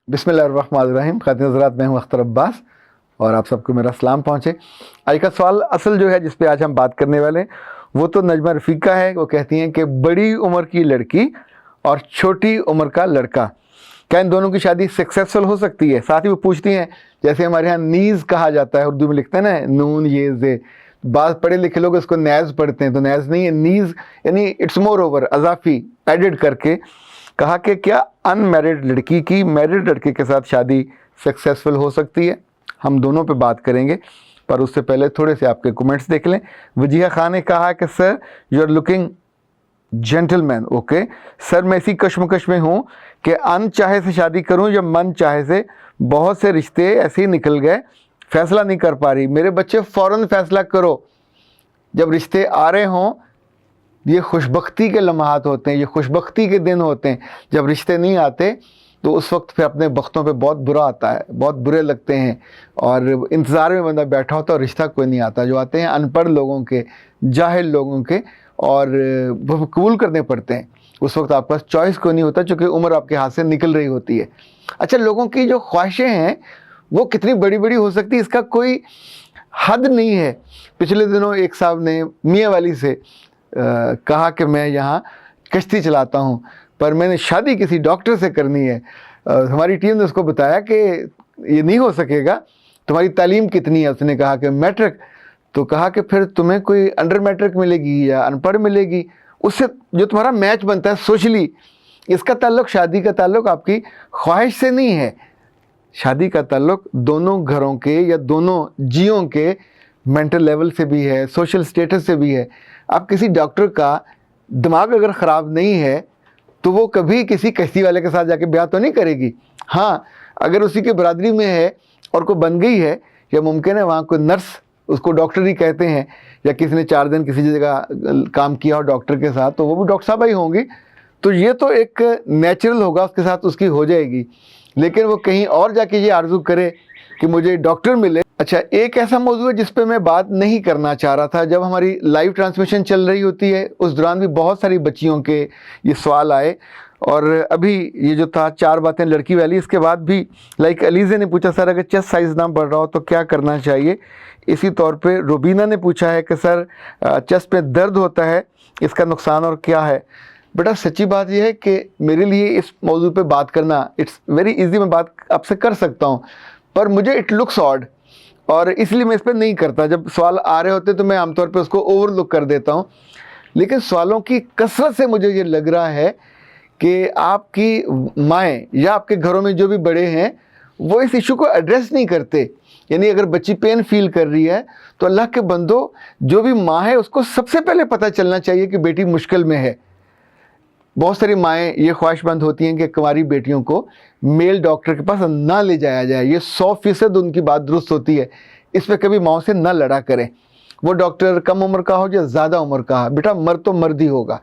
बिस्मिल्लाहिर्रहमानिर्रहीम। खातिन हज़रात, मैं हूँ अख्तर अब्बास और आप सबको मेरा सलाम पहुँचे। आज का सवाल असल जो है जिस पे आज हम बात करने वाले हैं वो तो नजमा रफ़ीक का है। वो कहती हैं कि बड़ी उम्र की लड़की और छोटी उम्र का लड़का, क्या इन दोनों की शादी सक्सेसफुल हो सकती है? साथ ही वो पूछती हैं, जैसे हमारे यहाँ नीज़ कहा जाता है, उर्दू में लिखते हैं ना नून ये जे, बाद पढ़े लिखे लोग इसको नैज़ पढ़ते हैं, तो नैज़ नहीं है, नीज़ यानी इट्स मोर ओवर, अजाफी एडिड करके कहा कि क्या अनमैरिड लड़की की मैरिड लड़के के साथ शादी सक्सेसफुल हो सकती है। हम दोनों पे बात करेंगे, पर उससे पहले थोड़े से आपके कमेंट्स देख लें। वजीहा खान ने कहा कि sir you are looking gentleman. Okay sir, मैं इसी कश्मकश में हूँ कि अनचाहे से शादी करूँ या मन चाहे से। बहुत से रिश्ते ऐसे ही निकल गए, फैसला नहीं कर पा रही। मेरे बच्चे फ़ौरन फैसला करो। जब रिश्ते आ रहे हों, ये खुशबख्ती के लम्हात होते हैं, ये खुशबख्ती के दिन होते हैं। जब रिश्ते नहीं आते तो उस वक्त फिर अपने वक्तों पे बहुत बुरा आता है, बहुत बुरे लगते हैं और इंतज़ार में बंदा बैठा होता है और रिश्ता कोई नहीं आता। जो आते हैं अनपढ़ लोगों के, जाहिल लोगों के, और वो कबूल करने पड़ते हैं। उस वक्त आपके पास चॉइस कोई नहीं होता, चूँकि उम्र आपके हाथ से निकल रही होती है। अच्छा, लोगों की जो ख्वाहिशें हैं वो कितनी बड़ी बड़ी हो सकती है, इसका कोई हद नहीं है। पिछले दिनों एक साहब ने मियाँ वाली से कहा कि मैं यहाँ कश्ती चलाता हूँ, पर मैंने शादी किसी डॉक्टर से करनी है। हमारी टीम ने उसको बताया कि ये नहीं हो सकेगा, तुम्हारी तालीम कितनी है? उसने कहा कि मैट्रिक। तो कहा कि फिर तुम्हें कोई अंडर मैट्रिक मिलेगी या अनपढ़ मिलेगी, उससे जो तुम्हारा मैच बनता है सोशली। इसका ताल्लुक, शादी का ताल्लुक आपकी ख्वाहिश से नहीं है। शादी का ताल्लुक दोनों घरों के या दोनों जियों के मेंटल लेवल से भी है, सोशल स्टेटस से भी है। आप किसी डॉक्टर का दिमाग अगर ख़राब नहीं है तो वो कभी किसी कश्ती वाले के साथ जाके ब्याह तो नहीं करेगी। हाँ, अगर उसी के बरादरी में है और कोई बन गई है, या मुमकिन है वहाँ कोई नर्स, उसको डॉक्टर ही कहते हैं, या किसी ने 4 दिन किसी जगह काम किया हो डॉक्टर के साथ, तो वो भी डॉक्टर साहब ही होंगी। तो ये तो एक नेचुरल होगा, उसके साथ उसकी हो जाएगी। लेकिन वो कहीं और जाके ये आरज़ू करे कि मुझे डॉक्टर मिले। अच्छा, एक ऐसा मौजू है जिस पे मैं बात नहीं करना चाह रहा था। जब हमारी लाइव ट्रांसमिशन चल रही होती है उस दौरान भी बहुत सारी बच्चियों के ये सवाल आए, और अभी ये जो था 4 बातें लड़की वाली, इसके बाद भी लाइक अलीज़े ने पूछा, सर अगर चेस्ट साइज़ ना बढ़ रहा हो तो क्या करना चाहिए? इसी तौर पे रुबीना ने पूछा है कि सर चेस्ट पे दर्द होता है, इसका नुकसान और क्या है? बेटा, सच्ची बात यह है कि मेरे लिए इस मौजू पे बात करना इट्स वेरी इजी, मैं बात आपसे कर सकता हूँ, पर मुझे इट लुक्स ऑड, और इसलिए मैं इस पर नहीं करता। जब सवाल आ रहे होते तो मैं आमतौर पे उसको ओवरलुक कर देता हूँ। लेकिन सवालों की कसरत से मुझे ये लग रहा है कि आपकी माएँ या आपके घरों में जो भी बड़े हैं वो इस इशू को एड्रेस नहीं करते। यानी अगर बच्ची पेन फील कर रही है तो अल्लाह के बंदो, जो भी माँ है उसको सबसे पहले पता चलना चाहिए कि बेटी मुश्किल में है। बहुत सारी माएँ ये ख्वाहिशमंद होती हैं कि कुंवारी बेटियों को मेल डॉक्टर के पास ना ले जाया जाए। ये 100% उनकी बात दुरुस्त होती है। इस पर कभी माओ से ना लड़ा करें। वो डॉक्टर कम उम्र का हो या ज़्यादा उम्र का हो, बेटा मर्द तो मर्द ही होगा,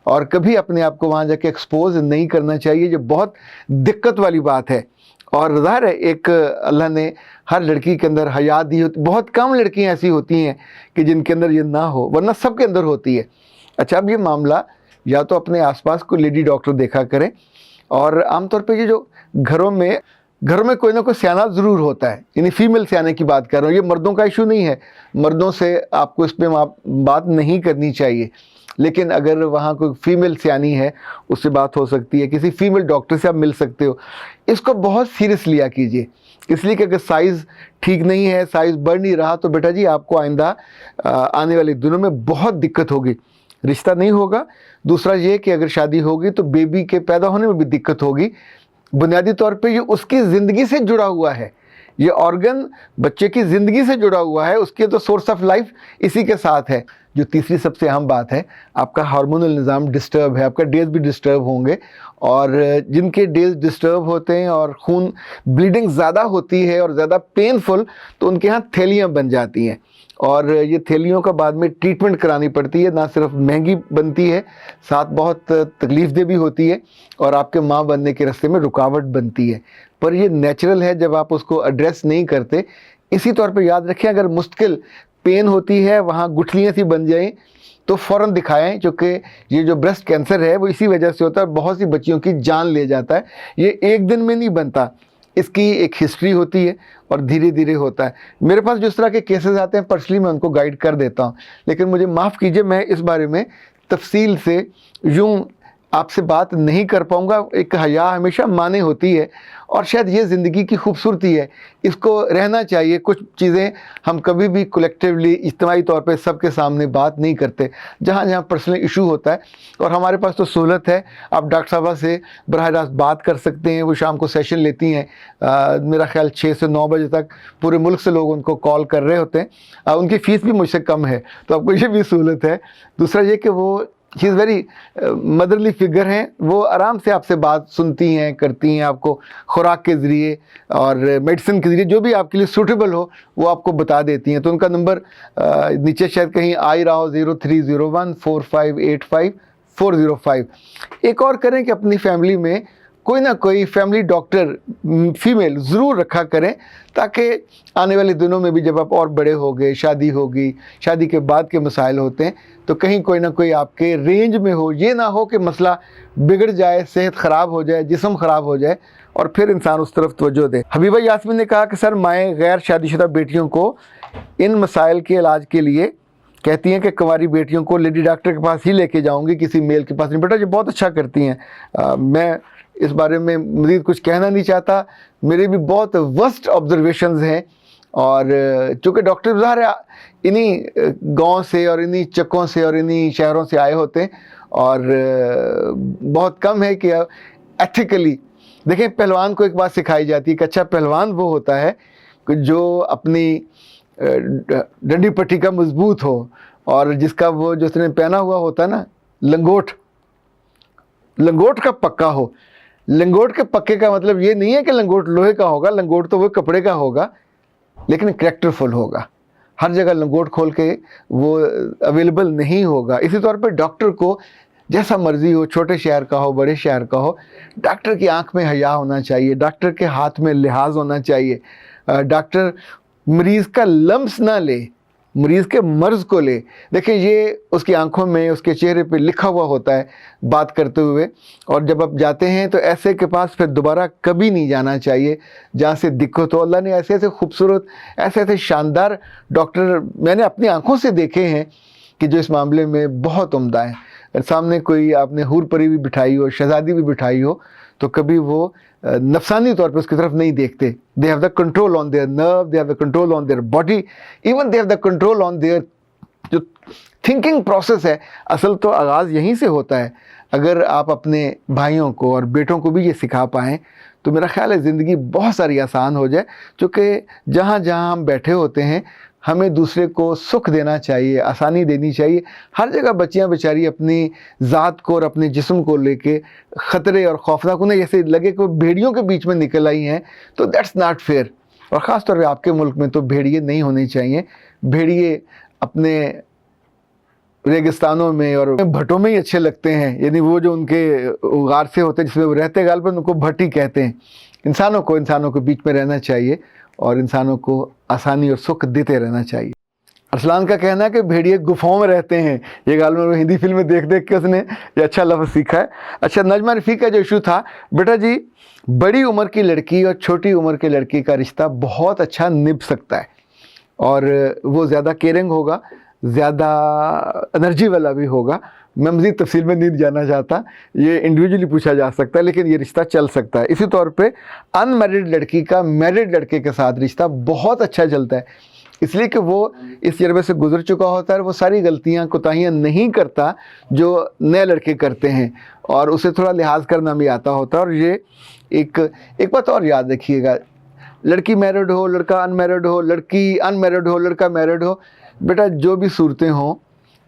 और कभी अपने आप को वहाँ जाके एक्सपोज नहीं करना चाहिए। ये बहुत दिक्कत वाली बात है। और ज़ाहिर है एक अल्लाह ने हर लड़की के अंदर हया दी होती, बहुत कम लड़कियाँ ऐसी होती हैं कि जिनके अंदर ये ना हो, वरना सबके अंदर होती है। अच्छा, अब ये मामला या तो अपने आसपास कोई लेडी डॉक्टर देखा करें, और आमतौर पे ये जो घरों में कोई ना कोई सियाना ज़रूर होता है, यानी फीमेल सियाने की बात कर रहा हूँ। ये मर्दों का इशू नहीं है, मर्दों से आपको इस पर बात नहीं करनी चाहिए। लेकिन अगर वहाँ कोई फीमेल सियानी है उससे बात हो सकती है, किसी फीमेल डॉक्टर से आप मिल सकते हो। इसको बहुत सीरियस लिया कीजिए, इसलिए कि अगर साइज़ ठीक नहीं है, साइज़ बढ़ नहीं रहा, तो बेटा जी आपको आइंदा आने वाले दिनों में बहुत दिक्कत होगी। रिश्ता नहीं होगा। दूसरा ये कि अगर शादी होगी तो बेबी के पैदा होने में भी दिक्कत होगी। बुनियादी तौर पे ये उसकी ज़िंदगी से जुड़ा हुआ है, ये ऑर्गन बच्चे की ज़िंदगी से जुड़ा हुआ है, उसके तो सोर्स ऑफ लाइफ इसी के साथ है। जो तीसरी सबसे अहम बात है, आपका हार्मोनल निज़ाम डिस्टर्ब है, आपका डेज भी डिस्टर्ब होंगे, और जिनके डेज डिस्टर्ब होते हैं और खून ब्लीडिंग ज़्यादा होती है और ज़्यादा पेनफुल, तो उनके यहाँ थैलियाँ बन जाती हैं, और ये थैलियों का बाद में ट्रीटमेंट करानी पड़ती है। ना सिर्फ महंगी बनती है, साथ बहुत तकलीफ़देह भी होती है, और आपके माँ बनने के रास्ते में रुकावट बनती है। पर ये नेचुरल है जब आप उसको एड्रेस नहीं करते। इसी तौर पर याद रखें, अगर मुश्किल पेन होती है, वहाँ गुठलियाँ सी बन जाएं, तो फ़ौरन दिखाएं, क्योंकि ये जो ब्रेस्ट कैंसर है वो इसी वजह से होता है, बहुत सी बच्चियों की जान ले जाता है। ये एक दिन में नहीं बनता, इसकी एक हिस्ट्री होती है और धीरे धीरे होता है। मेरे पास जिस तरह के केसेस आते हैं पर्सनली मैं उनको गाइड कर देता हूँ, लेकिन मुझे माफ़ कीजिए मैं इस बारे में तफसील से यूँ आपसे बात नहीं कर पाऊँगा। एक हया हमेशा माने होती है और शायद ये ज़िंदगी की खूबसूरती है, इसको रहना चाहिए। कुछ चीज़ें हम कभी भी कलेक्टिवली इज्तिमाई तौर पे सबके सामने बात नहीं करते, जहाँ जहाँ पर्सनल इशू होता है। और हमारे पास तो सहूलत है, आप डॉक्टर साहबा से बराह रास्त बात कर सकते हैं। वो शाम को सेशन लेती हैं, मेरा ख्याल 6 से 9 बजे तक पूरे मुल्क से लोग उनको कॉल कर रहे होते हैं। उनकी फ़ीस भी मुझसे कम है, तो आपको ये भी सहूलत है। दूसरा ये कि वो she is very motherly figure हैं, वो आराम से आपसे बात सुनती हैं, करती हैं, आपको खुराक के ज़रिए और मेडिसिन के ज़रिए जो भी आपके लिए सूटेबल हो वो आपको बता देती हैं। तो उनका नंबर नीचे शायद कहीं आ ही रहा हो, 03014585 एक और करें कि अपनी फैमिली में कोई ना कोई फैमिली डॉक्टर फीमेल ज़रूर रखा करें, ताकि आने वाले दिनों में भी जब आप और बड़े हो गए, शादी होगी, शादी के बाद के मसाइल होते हैं, तो कहीं कोई ना कोई आपके रेंज में हो। ये ना हो कि मसला बिगड़ जाए, सेहत ख़राब हो जाए, जिस्म ख़राब हो जाए और फिर इंसान उस तरफ तवज्जो दे। हबीबा यास्मीन ने कहा कि सर माएँ गैर शादीशुदा बेटियों को इन मसाइल के इलाज के लिए कहती हैं कि कुंवारी बेटियों को लेडी डॉक्टर के पास ही लेके जाऊंगी, किसी मेल के पास नहीं। बेटा ये बहुत अच्छा करती हैं, मैं इस बारे में मज़ीद कुछ कहना नहीं चाहता। मेरे भी बहुत वर्स्ट ऑब्जर्वेशंस हैं, और चूँकि डॉक्टर ज़ाहिर है इन्हीं गांव से और इन्हीं चक्कों से और इन्हीं शहरों से आए होते हैं, और बहुत कम है कि एथिकली देखें। पहलवान को एक बात सिखाई जाती है कि अच्छा पहलवान वो होता है कि जो अपनी डंडी पट्टी का मजबूत हो, और जिसका वो जो उसने पहना हुआ होता है ना लंगोट, लंगोट का पक्का हो। लंगोट के पक्के का मतलब ये नहीं है कि लंगोट लोहे का होगा, लंगोट तो वो कपड़े का होगा, लेकिन करैक्टरफुल होगा। हर जगह लंगोट खोल के वो अवेलेबल नहीं होगा। इसी तौर पर डॉक्टर को जैसा मर्जी हो, छोटे शहर का हो, बड़े शहर का हो, डॉक्टर की आंख में हया होना चाहिए, डॉक्टर के हाथ में लिहाज होना चाहिए। डॉक्टर मरीज़ का लम्स ना ले, मरीज़ के मर्ज़ को ले। देखें ये उसकी आंखों में, उसके चेहरे पे लिखा हुआ होता है बात करते हुए। और जब आप जाते हैं तो ऐसे के पास फिर दोबारा कभी नहीं जाना चाहिए जहाँ से दिक्कत हो। अल्लाह ने ऐसे ऐसे खूबसूरत, ऐसे ऐसे शानदार डॉक्टर मैंने अपनी आंखों से देखे हैं कि जो इस मामले में बहुत उम्दा है। सामने कोई आपने हूर परी भी बिठाई हो, शहजादी भी बिठाई हो, तो कभी वो नफसानी तौर पर उसकी तरफ नहीं देखते। They have the control on their nerve, they have the control on their body, even they have the control on their जो थिंकिंग प्रोसेस है। असल तो आगाज़ यहीं से होता है। अगर आप अपने भाइयों को और बेटों को भी ये सिखा पाएँ तो मेरा ख्याल है ज़िंदगी बहुत सारी आसान हो जाए। चूँकि जहाँ जहाँ हम बैठे होते हैं हमें दूसरे को सुख देना चाहिए, आसानी देनी चाहिए। हर जगह बच्चियां बेचारी अपनी ज़ात को और अपने जिस्म को लेके ख़तरे और खौफनाक, उन्हें जैसे लगे कि भेड़ियों के बीच में निकल आई हैं, तो दैट्स नॉट फेयर। और ख़ास तौर पे आपके मुल्क में तो भेड़िए नहीं होने चाहिए। भेड़िए अपने रेगिस्तानों में और भट्टों में ही अच्छे लगते हैं, यानी वो जो उनके गार से होते हैं जिसमें वो रहते, गालबन उनको भट्टी कहते हैं। इंसानों के बीच में रहना चाहिए और इंसानों को आसानी और सुख देते रहना चाहिए। अरसलान का कहना है कि भेड़िए गुफाओं में रहते हैं। ये गालबन हिंदी फिल्में देख देख के उसने ये अच्छा लफ्ज़ सीखा है। अच्छा, नजमा रफ़ीक का जो इशू था, बेटा जी बड़ी उम्र की लड़की और छोटी उम्र की लड़की का रिश्ता बहुत अच्छा निभ सकता है, और वो ज़्यादा केयरिंग होगा, ज़्यादा एनर्जी वाला भी होगा। मैं मज़ीद तफसील में नहीं जाना चाहता, ये इंडिविजुअली पूछा जा सकता है, लेकिन ये रिश्ता चल सकता है। इसी तौर पे अनमैरिड लड़की का मैरिड लड़के के साथ रिश्ता बहुत अच्छा चलता है, इसलिए कि वो इस तजर्बे से गुजर चुका होता है। वो सारी गलतियाँ कोताहियाँ नहीं करता जो नए लड़के करते हैं, और उसे थोड़ा लिहाज करना भी आता होता है। और ये एक बात और याद रखिएगा, लड़की मैरिड हो, लड़का अनमैरिड हो, लड़की अनमैरिड हो, लड़का मैरिड हो, बेटा जो भी सूरतें हों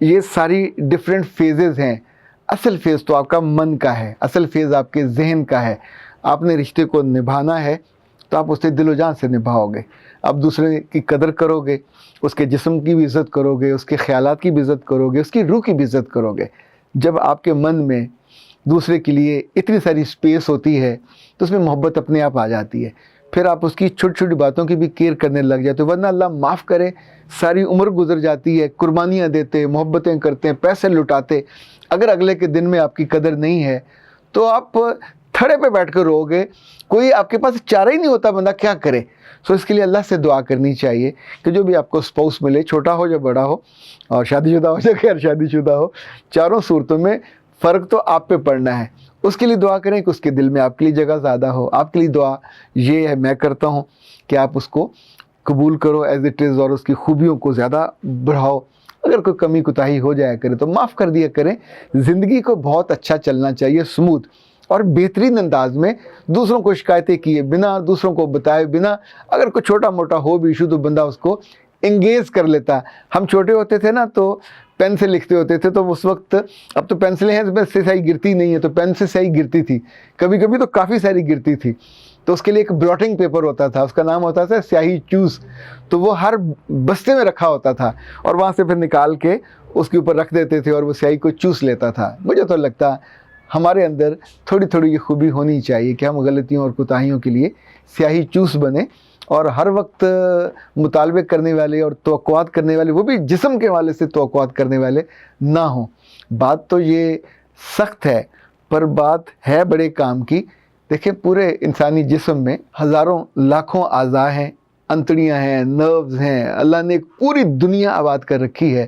ये सारी डिफरेंट फेजेस हैं। असल फेज़ तो आपका मन का है, असल फेज़ आपके जहन का है। आपने रिश्ते को निभाना है तो आप उसे दिलो जान से निभाओगे। आप दूसरे की कदर करोगे, उसके जिस्म की भी इज़्ज़त करोगे, उसके ख़यालात की भी इज़्ज़त करोगे, उसकी रूह की भी इज़्ज़त करोगे। जब आपके मन में दूसरे के लिए इतनी सारी स्पेस होती है तो उसमें मोहब्बत अपने आप आ जाती है। پھر آپ اس کی چھوٹی چھوٹی باتوں کی بھی کیئر کرنے لگ جاتے، ورنہ اللہ معاف کرے ساری عمر گزر جاتی ہے، قربانیاں دیتے، محبتیں کرتے ہیں، پیسے لٹاتے، اگر اگلے کے دن میں آپ کی قدر نہیں ہے تو آپ تھڑے پہ بیٹھ کر رو گے، کوئی آپ کے پاس چارہ ہی نہیں ہوتا، بندہ کیا کرے۔ سو اس کے لیے اللہ سے دعا کرنی چاہیے کہ جو بھی آپ کو سپاؤس ملے، چھوٹا ہو یا بڑا ہو، اور شادی شدہ ہو یا غیر شادی شدہ ہو، چاروں صورتوں میں فرق تو آپ پہ پڑنا ہے، اس کے لیے دعا کریں کہ اس کے دل میں آپ کے لیے جگہ زیادہ ہو۔ آپ کے لیے دعا یہ ہے، میں کرتا ہوں کہ آپ اس کو قبول کرو ایز اٹ از، اور اس کی خوبیوں کو زیادہ بڑھاؤ۔ اگر کوئی کمی کوتاہی ہو جایا کرے تو معاف کر دیا کریں۔ زندگی کو بہت اچھا چلنا چاہیے، سموتھ اور بہترین انداز میں، دوسروں کو شکایتیں کیے بنا، دوسروں کو بتائے بنا۔ اگر کوئی چھوٹا موٹا ہو بھی ایشو تو بندہ اس کو انگیز کر لیتا۔ ہم چھوٹے ہوتے تھے نا تو پین سے لکھتے ہوتے تھے، تو اس وقت، اب تو پینسلیں ہیں تو سیاہی گرتی نہیں ہے، تو پین سے سیاہی گرتی تھی، کبھی کبھی تو کافی ساری گرتی تھی، تو اس کے لیے ایک بلاٹنگ پیپر ہوتا تھا، اس کا نام ہوتا تھا سیاہی چوس، تو وہ ہر بستے میں رکھا ہوتا تھا، اور وہاں سے پھر نکال کے اس کے اوپر رکھ دیتے تھے اور وہ سیاہی کو چوس لیتا تھا۔ مجھے تو لگتا ہمارے اندر تھوڑی تھوڑی یہ خوبی ہونی چاہیے کہ ہم غلطیوں اور کوتاہیوں کے لیے سیاہی چوس بنیں، اور ہر وقت مطالبے کرنے والے اور توقعات کرنے والے، وہ بھی جسم کے حوالے سے توقعات کرنے والے نہ ہوں۔ بات تو یہ سخت ہے، پر بات ہے بڑے کام کی۔ دیکھیں، پورے انسانی جسم میں ہزاروں لاکھوں اعضاء ہیں، انتڑیاں ہیں، نروز ہیں، اللہ نے ایک پوری دنیا آباد کر رکھی ہے،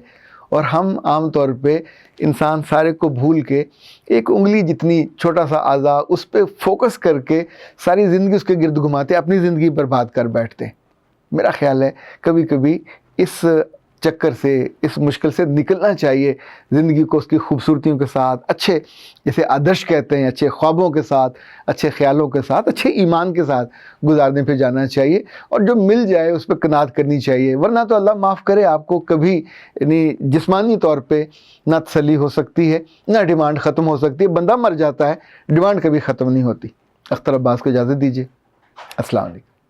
اور ہم عام طور پہ انسان سارے کو بھول کے ایک انگلی جتنی چھوٹا سا اعضاء، اس پہ فوکس کر کے ساری زندگی اس کے گرد گھماتے، اپنی زندگی برباد کر بیٹھتے۔ میرا خیال ہے کبھی کبھی اس چکر سے، اس مشکل سے نکلنا چاہیے، زندگی کو اس کی خوبصورتیوں کے ساتھ، اچھے جیسے آدرش کہتے ہیں، اچھے خوابوں کے ساتھ، اچھے خیالوں کے ساتھ، اچھے ایمان کے ساتھ گزارنے پہ جانا چاہیے، اور جو مل جائے اس پہ قناعت کرنی چاہیے، ورنہ تو اللہ معاف کرے آپ کو کبھی یعنی جسمانی طور پہ نہ تسلی ہو سکتی ہے، نہ ڈیمانڈ ختم ہو سکتی ہے۔ بندہ مر جاتا ہے، ڈیمانڈ کبھی ختم نہیں ہوتی۔ اختر عباس کو اجازت دیجیے، السلام علیکم۔